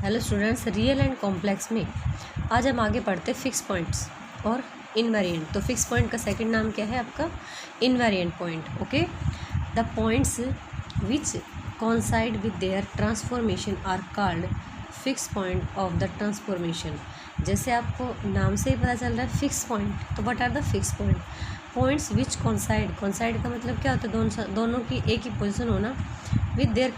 Hello students, real and complex में आज हम आगे पढ़ते फिक्स पॉइंट्स और इनवेरिएंट। तो फिक्स पॉइंट का सेकंड नाम क्या है आपका? Invariant point. Okay, the points which coincide with their transformation are called fix point of the transformation. जैसे आपको नाम से ही पता चल रहा है फिक्स पॉइंट, तो what are the fix point? Points which coincide, coincide का मतलब क्या होता है? दोनों की एक ही पोजिशन होना। With their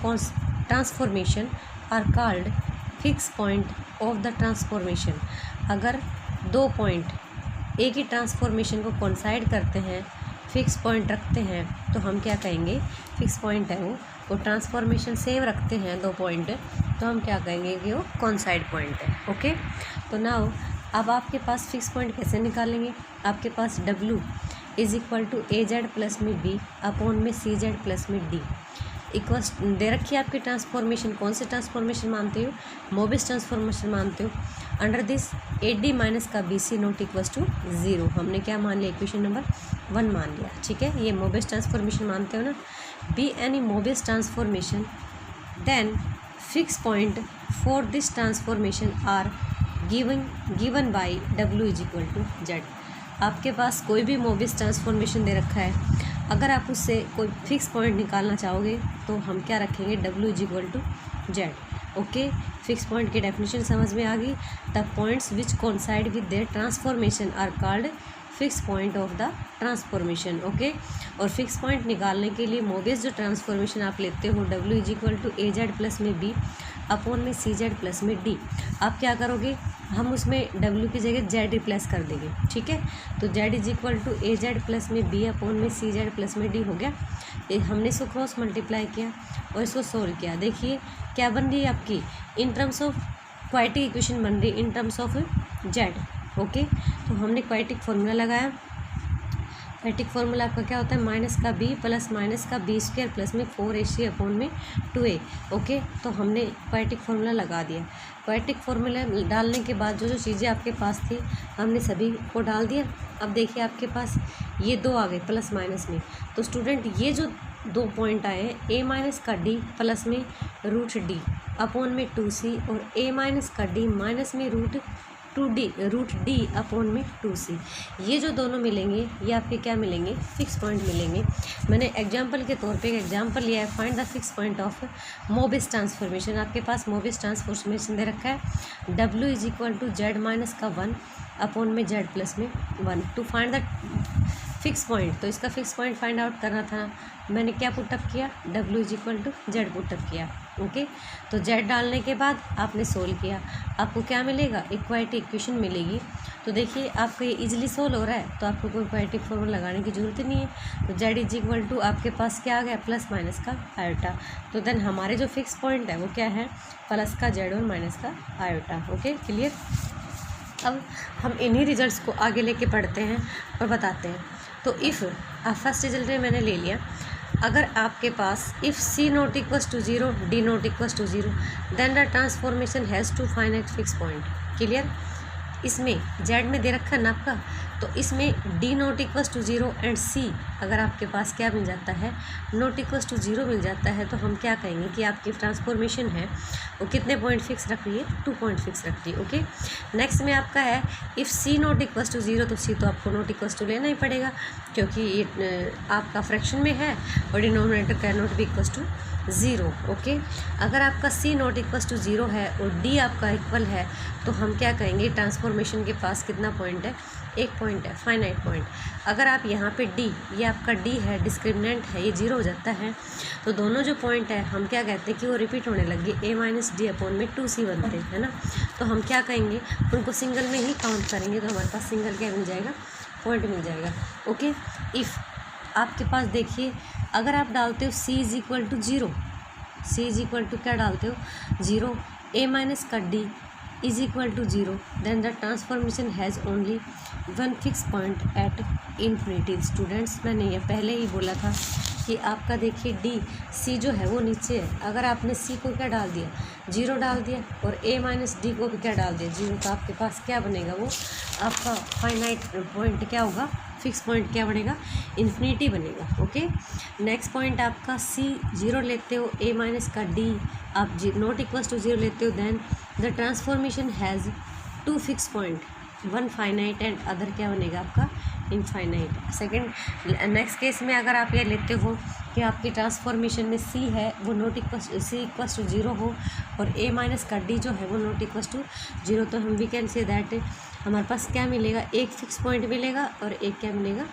transformation are called fix point of the transformation. अगर दो पॉइंट एक ही ट्रांसफॉर्मेशन को कोइंसाइड करते हैं, फिक्स पॉइंट रखते हैं, तो हम क्या कहेंगे? फिक्स पॉइंट है वो ट्रांसफॉर्मेशन सेम रखते हैं दो पॉइंट, तो हम क्या कहेंगे कि वो कोइंसाइड पॉइंट है। ओके, तो नाउ अब आपके पास फिक्स पॉइंट कैसे निकालेंगे? आपके पास W is equal to AZ plus में B अपॉन में CZ प्लस में D इक्वल्स दे रखी है आपकी ट्रांसफॉर्मेशन। कौन से ट्रांसफॉर्मेशन मानते हो? मोबिस ट्रांसफॉर्मेशन मानते हो। अंडर दिस AD माइनस का BC नॉट इक्वल्स टू 0 हमने क्या मान लिया? इक्वेशन नंबर 1 मान लिया। ठीक है, ये मोबिस ट्रांसफॉर्मेशन मानते हो ना। Be any Mobius transformation then fix point for this transformation are given by W is equal to Z। आपके पास कोई भी मोबिस ट्रांसफॉर्मेशन दे रखा है, अगर आप उससे कोई फिक्स पॉइंट निकालना चाहोगे तो हम क्या रखेंगे? W is equal to Z। Okay, fix point की डेफिनेशन समझ में आ गई। The points which coincide with their transformation are called fix point of the transformation. Okay, और फिक्स पॉइंट निकालने के लिए मोबिस जो ट्रांसफॉर्मेशन आप लेते हो W is equal to AZ plus में B अपॉन में CZ प्लस में D, आप क्या करोगे? हम उसमें W की जगह Z रिप्लेस कर देंगे। ठीक है, तो Z is equal to AZ plus में B अपॉन में CZ प्लस में D हो गया। ये हमने इसको क्रॉस मल्टीप्लाई किया और इसको सोल्व किया। देखिए क्या बन रही है आपकी? In terms of quadratic equation बन रही है in terms of Z। Okay, तो हमने क्वाड्रेटिक फार्मूला लगाया। क्वाड्रेटिक फार्मूला आपका क्या होता है? माइनस का B प्लस माइनस का B स्क्वायर प्लस में 4AC अपॉन में 2A। ओके, तो हमने क्वाड्रेटिक फार्मूला लगा दिया। क्वाड्रेटिक फार्मूला डालने के बाद जो जो चीज़ें आपके पास थी हमने सभी को डाल दिया। अब देखिए आपके पास ये दो आ गए प्लस माइनस में, तो स्टूडेंट ये जो दो पॉइंट आए हैं A माइनस का D प्लस में रूट D अपॉन में 2C और A माइनस का D माइनस में रूट D अपॉन में 2C, ये जो दोनों मिलेंगे ये आपके क्या मिलेंगे? फिक्स पॉइंट मिलेंगे। मैंने एग्जाम्पल के तौर पे एक एग्जाम्पल लिया है, find the fix point of Mobius transformation. आपके पास मोबिस ट्रांसफॉर्मेशन दे रखा है W is equal to Z minus का 1 अपॉन में Z प्लस में 1 to find the fix point. तो इसका फिक्स पॉइंट फाइंड आउट करना था, मैंने क्या पुटअप किया? W is equal to Z put up किया। ओके, तो Z डालने के बाद आपने सोल्व किया, आपको क्या मिलेगा? इक्वालिटी इक्वेशन मिलेगी। तो देखिए आपको ये इजीली सोल्व हो रहा है, तो आपको कोई क्वाड्रेटिक फॉर्मूला लगाने की जरूरत ही नहीं है। तो Z इज इक्वल टू आपके पास क्या आ गया? प्लस माइनस का आयोटा। तो देन हमारे जो फिक्स पॉइंट है वो क्या है? प्लस का Z और माइनस का आयोटा। Okay, clear. अब हम इन्हीं रिजल्ट्स को आगे लेके पढ़ते हैं और बताते हैं। तो इफ़ फर्स्ट रिजल्ट में मैंने ले लिया, अगर आपके पास if C not equals to 0 D not equals to 0 then the transformation has two finite fix point. Clear. इसमें Z में दे रखा है ना आपका, तो इसमें D not equals to 0 and C अगर आपके पास क्या मिल जाता है? नॉट इक्वल्स टू 0 मिल जाता है, तो हम क्या कहेंगे कि आपकी ट्रांसफॉर्मेशन है वो कितने पॉइंट फिक्स रख रही है? 2 पॉइंट फिक्स रख रही है। ओके, नेक्स्ट में आपका है if C not equals to 0, तो C तो आपको नॉट इक्वल्स टू लेना ही पड़ेगा क्योंकि ये आपका फ्रैक्शन में है और denominator can not be equals to 0। Okay, अगर आपका C नॉट इक्वल्स टू 0 है और D आपका इक्वल है, तो हम क्या कहेंगे? ट्रांसफॉर्मेशन के पास कितना पॉइंट है? 1 पॉइंट है, फाइनाइट पॉइंट। अगर आप यहाँ पे D, ये आपका D है, डिस्क्रिमिनेंट है, ये 0 हो जाता है, तो दोनों जो पॉइंट है हम क्या कहते हैं कि वो रिपीट होने लग गए, A माइनस D अपॉन में 2C बनते हैं ना। तो हम क्या कहेंगे? उनको सिंगल में ही काउंट करेंगे, तो हमारे पास सिंगल क्या मिल जाएगा? पॉइंट मिल जाएगा। ओके, इफ़ आपके पास देखिए अगर आप डालते हो C is equal to 0, C is equal to क्या डालते हो? 0, A माइनस का D is equal to 0 then the transformation has only one fix point at infinity. Students, मैंने ये पहले ही बोला था कि आपका देखिए C जो है वो नीचे है, अगर आपने C को क्या डाल दिया? 0 डाल दिया और A माइनस D को भी क्या डाल दिया? 0, तो आपके पास क्या बनेगा? वो आपका फाइनाइट पॉइंट क्या होगा? फिक्स पॉइंट क्या बनेगा? इन्फिनिटी बनेगा। ओके, नेक्स्ट पॉइंट आपका C 0 लेते हो, A माइनस का D आप नॉट इक्वल्स टू 0 लेते हो, then the transformation has two fix point, one finite and other क्या बनेगा आपका इनफाइनाइट। सेकंड नेक्स्ट केस में अगर आप ये लेते हो कि आपकी ट्रांसफॉर्मेशन में सी है वो not equal C equal to zero हो और ए माइनस का डी जो है वो नॉट इक्वल टू जीरो, तो हम वी कैन से दैट हमारे पास क्या मिलेगा, एक फिक्स पॉइंट मिलेगा और एक क्या मिलेगा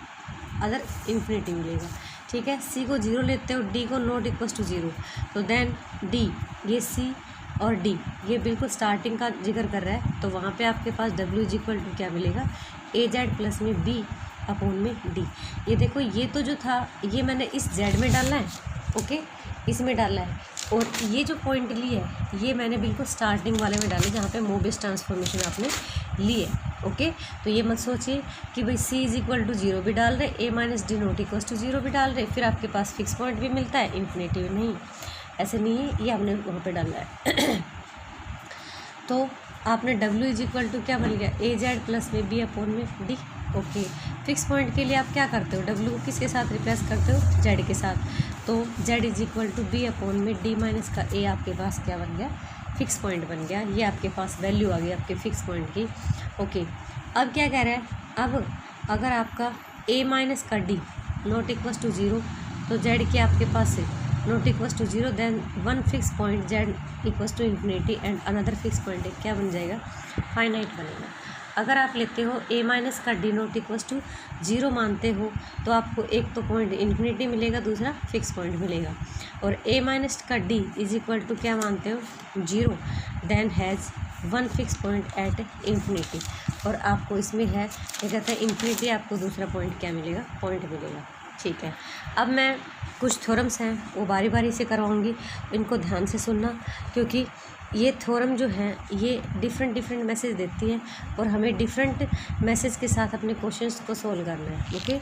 अदर इन्फिनिटी मिलेगा। ठीक है, सी को जीरो लेते हो, डी को नॉट इक्वल टू जीरो, तो देन डी ये सी और डी ये बिल्कुल स्टार्टिंग का जिक्र कर रहा है, तो वहाँ पे आपके पास डब्ल्यू इज इक्वल टू क्या मिलेगा ए जेड प्लस में बी अपॉन में डी। ये देखो ये तो जो था ये मैंने इस जेड में डालना है, ओके इसमें डालना है, और ये जो पॉइंट लिए है ये मैंने बिल्कुल स्टार्टिंग वाले में डाले जहाँ पे मोबिस ट्रांसफॉर्मेशन आपने लिए, ओके। तो ये मत सोचिए कि भाई C is equal to zero भी डाल रहे, A minus D not equal to zero भी डाल रहे, फिर आपके पास फिक्स पॉइंट भी मिलता है इन्फिनिटी भी नहीं, ऐसे नहीं है, ये हमने वहाँ पे डाला है। तो आपने डब्ल्यू इज इक्वल टू क्या बन गया ए जेड प्लस में बी अपॉन में डी, ओके। फिक्स पॉइंट के लिए आप क्या करते हो, डब्ल्यू को किसके साथ रिप्लेस करते हो, जेड के साथ, तो Z is equal to B upon में डी माइनस का ए आपके पास क्या बन गया फिक्स पॉइंट बन गया, ये आपके पास वैल्यू आ गई आपके फिक्स पॉइंट की, ओके। अब क्या कह रहा है, अब अगर आपका ए माइनस का D not equal to zero, तो जेड के आपके पास है not equal to zero, then one fix point Z equal to infinity and another fix point क्या बन जाएगा फाइनाइट बनेगा। अगर आप लेते हो ए माइनस का D not equal to zero मानते हो तो आपको एक तो पॉइंट इन्फिनिटी मिलेगा, दूसरा फिक्स पॉइंट मिलेगा, और ए माइनस का डी इज इक्वल टू क्या मानते हो zero, then has one fix point at infinity, और आपको इसमें है क्या कहते हैं इन्फिनिटी, आपको दूसरा पॉइंट क्या मिलेगा पॉइंट मिलेगा। ठीक है, अब मैं कुछ थ्योरम्स हैं वो बारी बारी से करवाऊँगी, इनको ध्यान से सुनना, क्योंकि ये थ्योरम जो है ये डिफरेंट मैसेज देती हैं और हमें डिफरेंट मैसेज के साथ अपने क्वेश्चंस को सोल्व करना है, ओके।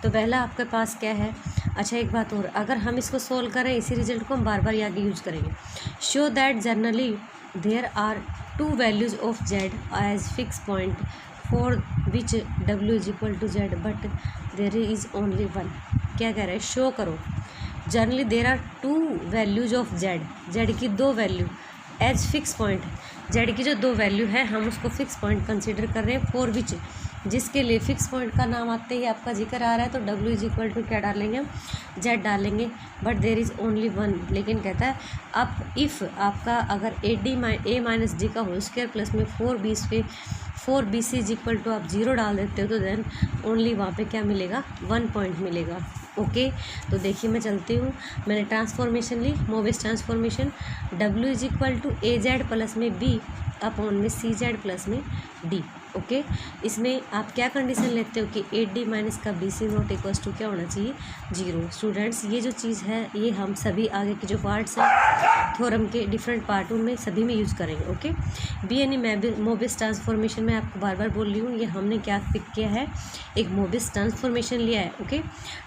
तो पहला आपके पास क्या है, अच्छा एक बात और, अगर हम इसको सोल्व करें इसी रिजल्ट को हम बार बार आगे यूज करेंगे। Show that generally there are two values of Z as fix point for which W is equal to Z but there is only one. क्या कह रहा है, शो करो generally there are two values of Z, Z की दो value as fix point, Z की जो दो वैल्यू है हम उसको फिक्स पॉइंट कंसिडर कर रहे हैं, फॉर विच जिसके लिए फिक्स पॉइंट का नाम आते ही आपका जिक्र आ रहा है, तो डब्ल्यू इज इक्वल टू क्या डालेंगे हम जेड डालेंगे, but there is only one. लेकिन कहता है आप इफ़ आपका अगर ए माइनस डी का होल स्क्वायर प्लस में four B C is equal to आप जीरो डाल देते हो, तो देन ओनली वहाँ पे क्या मिलेगा वन पॉइंट मिलेगा, ओके। तो देखिए मैं चलती हूँ, मैंने ट्रांसफॉर्मेशन ली, Mobius transformation, W is equal to A Z plus में बी अपॉन में सी जेड प्लस में डी, ओके। इसमें आप क्या कंडीशन लेते हो कि ए डी माइनस का B C not equal to क्या होना चाहिए जीरो। स्टूडेंट्स ये जो चीज़ है ये हम सभी आगे के जो पार्ट्स हैं थ्योरम के डिफरेंट पार्ट उनमें सभी में यूज़ करेंगे, ओके। बी यानी मोबिस ट्रांसफॉर्मेशन में आपको बार बार बोल रही हूँ, ये हमने क्या पिक किया है, एक मोबिस ट्रांसफॉर्मेशन लिया है, okay.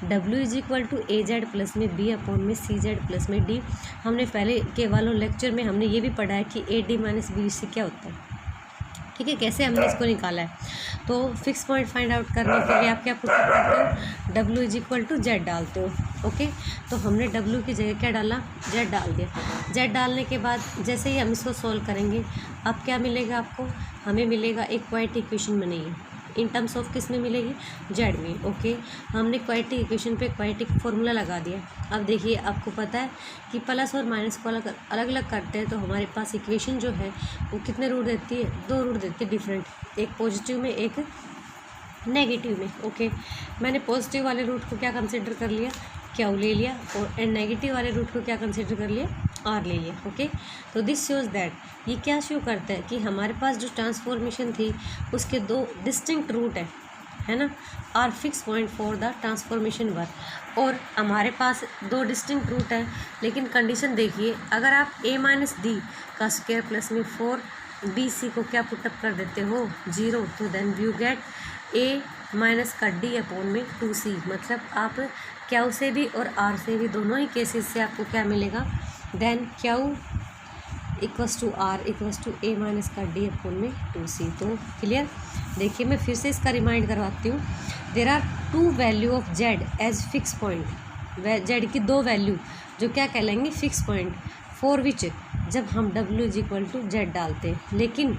W is equal to A Z plus में बी अपॉन में सी जेड प्लस में डी। हमने पहले के वालों लेक्चर में हमने ये भी पढ़ा है कि ए डी माइनस बी से क्या होता है, ठीक है, कैसे हमने इसको निकाला है। तो फिक्स पॉइंट फाइंड आउट करने के लिए आप क्या पुट करते हो, W is equal to Z डालते हो, ओके। तो हमने डब्ल्यू की जगह क्या डाला, जेड डाल दिया। जेड डालने के बाद जैसे ही हम इसको सोल्व करेंगे अब क्या मिलेगा आपको, हमें मिलेगा एक क्वाड्रेटिक इक्वेशन बनेगी, इन टर्म्स ऑफ किस में मिलेगी, जेड में, ओके। हमने क्वाड्रेटिक इक्वेशन पे क्वाड्रेटिक फॉर्मूला लगा दिया। अब देखिए आपको पता है कि प्लस और माइनस को अलग अलग करते हैं, तो हमारे पास इक्वेशन जो है वो कितने रूट देती है, दो रूट देती है डिफरेंट, एक पॉजिटिव में एक नेगेटिव में, ओके। मैंने पॉजिटिव वाले रूट को क्या कंसिडर कर लिया, क्यू ले लिया, और नेगेटिव वाले रूट को क्या कंसिडर कर लिया, आर ले लिया, ओके। तो दिस शोज दैट, ये क्या शो करता है कि हमारे पास जो ट्रांसफॉर्मेशन थी उसके दो डिस्टिंक्ट रूट है ना, are fix point for the transformation work, और हमारे पास दो डिस्टिंक्ट रूट है, लेकिन कंडीशन देखिए, अगर आप ए माइनस डी का स्क्वायर प्लस में फोर बी सी को क्या पुटअप कर देते हो जीरो, तो then you get A minus का डी अपॉन में टू सी, मतलब आप क्यू से भी और आर से भी दोनों ही केसेस से आपको क्या मिलेगा, then Q equals to R equals to A minus का डी अपॉन में टू सी। तो क्लियर, देखिए मैं फिर से इसका रिमाइंड करवाती हूँ, there are two value of Z as fix point, Z की दो वैल्यू जो क्या कहलाएंगे फिक्स पॉइंट, फॉर विच जब हम w is equal to Z डालते हैं, लेकिन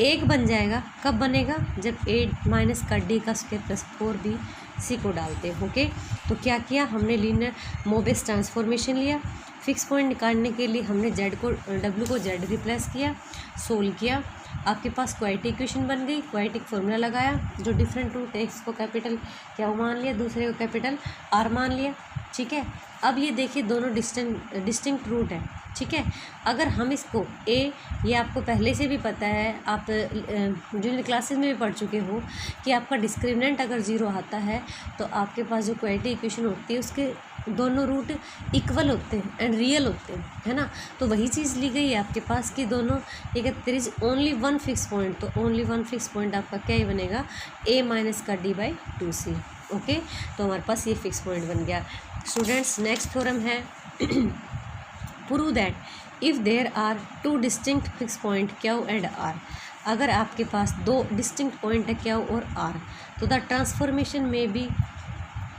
एक बन जाएगा कब बनेगा, जब a माइनस का d का स्क्वायर प्लस 4bc को डालते हैं। ओके, तो क्या किया हमने, लीनियर मोबिस ट्रांसफॉर्मेशन लिया। फिक्स पॉइंट निकालने के लिए हमने w को z रिप्लेस किया, सोल्व किया, आपके पास क्वाड्रेटिक इक्वेशन बन गई। क्वाड्रेटिक फॉर्मूला लगाया, जो डिफरेंट रूट है x को कैपिटल क्या मान लिया, दूसरे को कैपिटल R मान लिया। ठीक है, अब ये देखिए दोनों डिस्टिंक्ट रूट है। ठीक है, अगर हम इसको ये आपको पहले से भी पता है, आप जूनियर क्लासेस में भी पढ़ चुके हो कि आपका डिस्क्रिमिनेंट अगर 0 आता है तो आपके पास जो क्वाड्रेटिक इक्वेशन होती है उसके दोनों रूट इक्वल होते हैं एंड रियल होते हैं, है ना। तो वही चीज़ ली गई है आपके पास कि दोनों, एक there is only one fix point, तो ओनली वन फिक्स पॉइंट आपका क्या ही बनेगा, a माइनस का d/2c। ओके, तो हमारे पास ये फिक्स पॉइंट बन गया। स्टूडेंट्स, नेक्स्ट थ्योरम है prove that if there are two distinct fix point Q and R, अगर आपके पास दो डिस्टिंक्ट पॉइंट है Q और R, तो द ट्रांसफॉर्मेशन में बी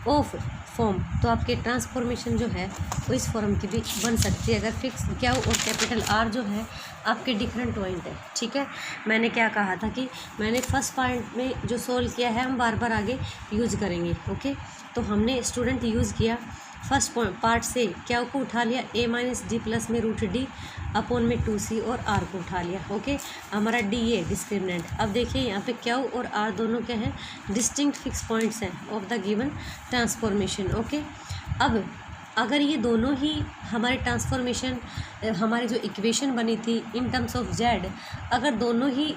ऑफ फॉर्म, तो आपके ट्रांसफॉर्मेशन जो है वो इस फॉर्म की भी बन सकती है अगर फिक्स Q और कैपिटल R जो है आपके डिफरेंट पॉइंट है। ठीक है, मैंने क्या कहा था कि मैंने फर्स्ट पॉइंट में जो सोल्व किया है हम बार बार आगे यूज़ करेंगे। ओके, तो हमने स्टूडेंट यूज़ किया फर्स्ट पार्ट से Q को उठा लिया a माइनस डी प्लस में रूट d अपॉन में 2c और R को उठा लिया। ओके, हमारा d ये डिस्क्रिमिनेंट। अब देखिए यहाँ पे Q और R दोनों क्या हैं, डिस्टिंक्ट फिक्स पॉइंट्स हैं of the given transformation. Okay, अब अगर ये दोनों ही हमारे ट्रांसफॉर्मेशन, हमारी जो इक्वेशन बनी थी इन टर्म्स ऑफ z, अगर दोनों ही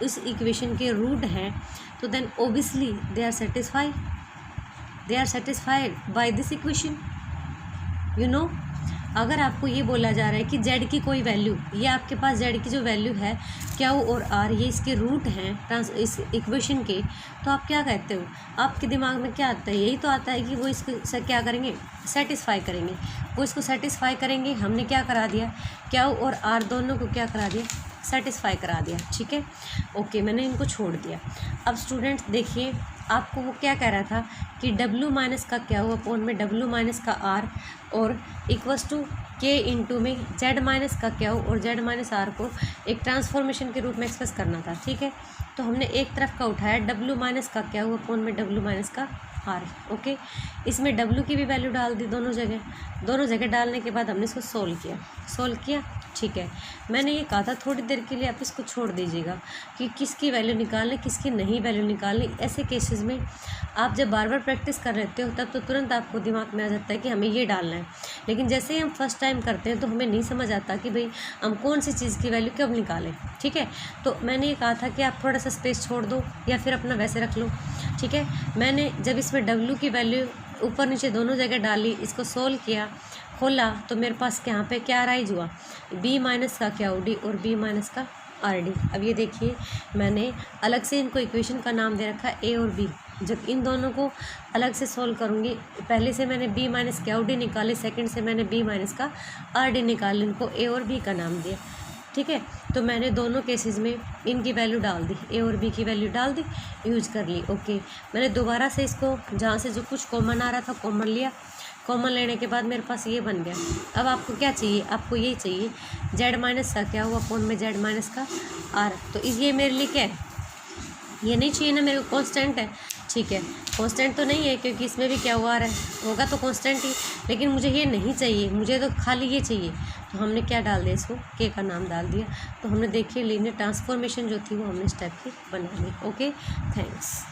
इस इक्वेशन के रूट हैं तो then obviously they are satisfied by this equation. You know, अगर आपको ये बोला जा रहा है कि z की कोई वैल्यू, ये आपके पास z की जो वैल्यू है Q और R ये इसके रूट हैं इस इक्वेशन के, तो आप क्या कहते हो, आपके दिमाग में क्या आता है, यही तो आता है कि वो इसको क्या करेंगे, सेटिस्फाई करेंगे, वो इसको सेटिस्फाई करेंगे। हमने क्या करा दिया, Q और R दोनों को क्या करा दिया, सेटिस्फाई करा दिया। ठीक है, ओके, मैंने इनको छोड़ दिया। अब स्टूडेंट्स देखिए, आपको वो क्या कह रहा था कि w माइनस का Q अपॉन में w माइनस का R और इक्वल्स टू k इंटू में z माइनस का Q और z माइनस R को एक ट्रांसफॉर्मेशन के रूप में एक्सप्रेस करना था। ठीक है, तो हमने एक तरफ का उठाया w माइनस का Q अपॉन में w माइनस का R। ओके, इसमें w की भी वैल्यू डाल दी दोनों जगह डालने के बाद हमने इसको सोल्व किया। ठीक है, मैंने ये कहा था थोड़ी देर के लिए आप इसको छोड़ दीजिएगा कि किसकी वैल्यू निकालनी, किसकी नहीं वैल्यू निकालनी। ऐसे केसेस में आप जब बार बार प्रैक्टिस कर लेते हो तब तो तुरंत आपको दिमाग में आ जाता है कि हमें ये डालना है, लेकिन जैसे ही हम फर्स्ट टाइम करते हैं तो हमें नहीं समझ आता कि भाई हम कौन सी चीज़ की वैल्यू कब निकालें। ठीक है, तो मैंने ये कहा था कि आप थोड़ा सा स्पेस छोड़ दो या फिर अपना वैसे रख लो। ठीक है, मैंने जब इसमें w की वैल्यू ऊपर नीचे दोनों जगह डाली, इसको सोल्व किया, खोला, तो मेरे पास यहाँ पे क्या राइज हुआ, b माइनस का Q और b माइनस का R d। अब ये देखिए, मैंने अलग से इनको इक्वेशन का नाम दे रखा a और b। जब इन दोनों को अलग से सोल्व करूँगी, पहले से मैंने b माइनस Q निकाले, सेकंड से मैंने b माइनस का R d निकाले, इनको a और b का नाम दिया। ठीक है, तो मैंने दोनों केसेस में इनकी वैल्यू डाल दी, a और b की वैल्यू डाल दी, यूज कर ली। ओके, मैंने दोबारा से इसको जहाँ से जो कुछ कॉमन आ रहा था कॉमन लिया, कॉमन लेने के बाद मेरे पास ये बन गया। अब आपको क्या चाहिए, आपको यही चाहिए z माइनस का क्या हुआ अपॉन में z माइनस का R। तो ये मेरे लिए क्या है, ये नहीं चाहिए ना, मेरे को कांस्टेंट है। ठीक है, कांस्टेंट तो नहीं है क्योंकि इसमें भी क्या हुआ रहा है, होगा तो कांस्टेंट ही, लेकिन मुझे ये नहीं चाहिए, मुझे तो खाली ये चाहिए। तो हमने क्या डाल दिया, इसको k का नाम डाल दिया। तो हमने देखिए लीनियर ट्रांसफॉर्मेशन जो थी वो हमने स्टेप की बना ली। Okay, thanks.